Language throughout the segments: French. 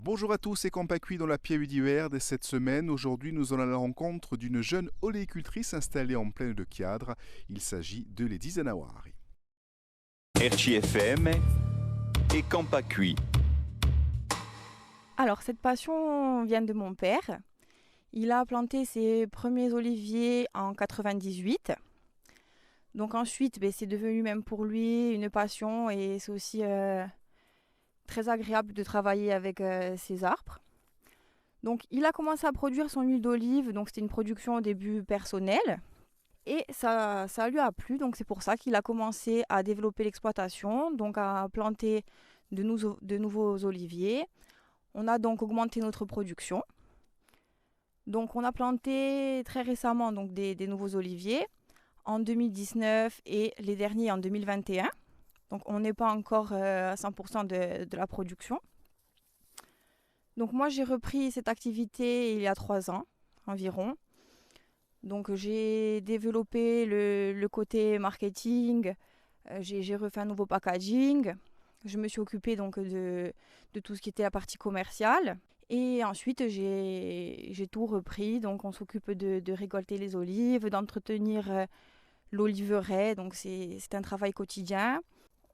Bonjour à tous et Campacui dans la Pieve d'hiver. Cette semaine, aujourd'hui, nous allons à la rencontre d'une jeune oléicultrice installée en plaine de Chiadra. Il s'agit de Lady Zanawari. RCFM et Campacui. Alors, cette passion vient de mon père. Il a planté ses premiers oliviers en 98. Donc ensuite, c'est devenu même pour lui une passion et c'est aussi très agréable de travailler avec ces arbres. Donc il a commencé à produire son huile d'olive, donc c'était une production au début personnelle. Et ça lui a plu, donc c'est pour ça qu'il a commencé à développer l'exploitation, donc à planter de nouveaux oliviers. On a donc augmenté notre production. Donc on a planté très récemment donc, des nouveaux oliviers en 2019 et les derniers en 2021. Donc on n'est pas encore à 100% de la production. Donc moi j'ai repris cette activité il y a 3 ans environ. Donc j'ai développé le côté marketing, j'ai refait un nouveau packaging. Je me suis occupée donc de tout ce qui était la partie commerciale. Et ensuite, j'ai tout repris. Donc, on s'occupe de récolter les olives, d'entretenir l'oliveraie. Donc, c'est un travail quotidien.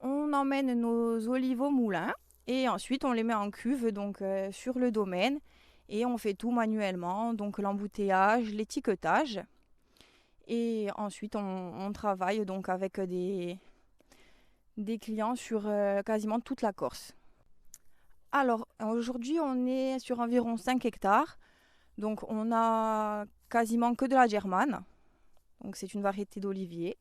On emmène nos olives au moulin et ensuite, on les met en cuve donc, sur le domaine. Et on fait tout manuellement. Donc, l'embouteillage, l'étiquetage. Et ensuite, on travaille donc avec des clients sur quasiment toute la Corse. Alors, aujourd'hui, on est sur environ 5 hectares. Donc, on a quasiment que de la germane. Donc, c'est une variété d'olivier.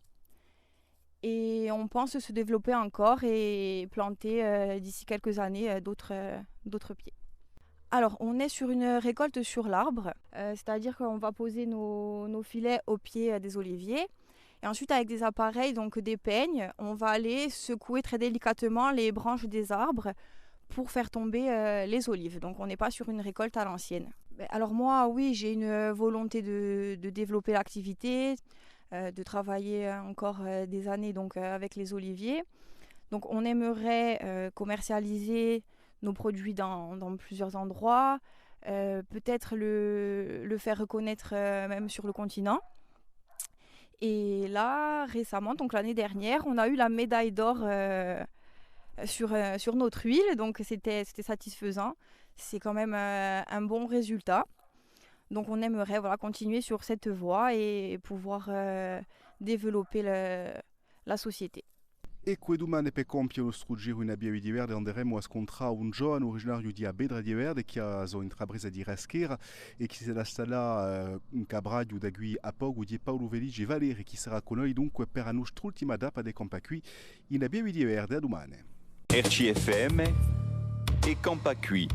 Et on pense se développer encore et planter d'ici quelques années d'autres pieds. Alors, on est sur une récolte sur l'arbre. C'est-à-dire qu'on va poser nos filets au pied des oliviers. Et ensuite, avec des appareils, donc des peignes, on va aller secouer très délicatement les branches des arbres pour faire tomber les olives. Donc on n'est pas sur une récolte à l'ancienne. Alors moi, oui, j'ai une volonté de développer l'activité, de travailler encore des années donc, avec les oliviers. Donc on aimerait commercialiser nos produits dans plusieurs endroits, peut-être le faire reconnaître même sur le continent. Et là, récemment, donc l'année dernière, on a eu la médaille d'or sur notre huile, donc c'était satisfaisant. C'est quand même un bon résultat. Donc on aimerait continuer sur cette voie et pouvoir développer la société. E domani per compiere lo struggire una Pieve di Verde anderemo a scontrare un giovane originario di Abedra di Verde che ha intrapresa di Raschera e che si è installato in Cabraglio da qui a poco di Paolo Veligi Valeri che sarà con noi dunque per la nostra ultima data di Campacui in Pieve di Verde a domani. RCFM et Campacui.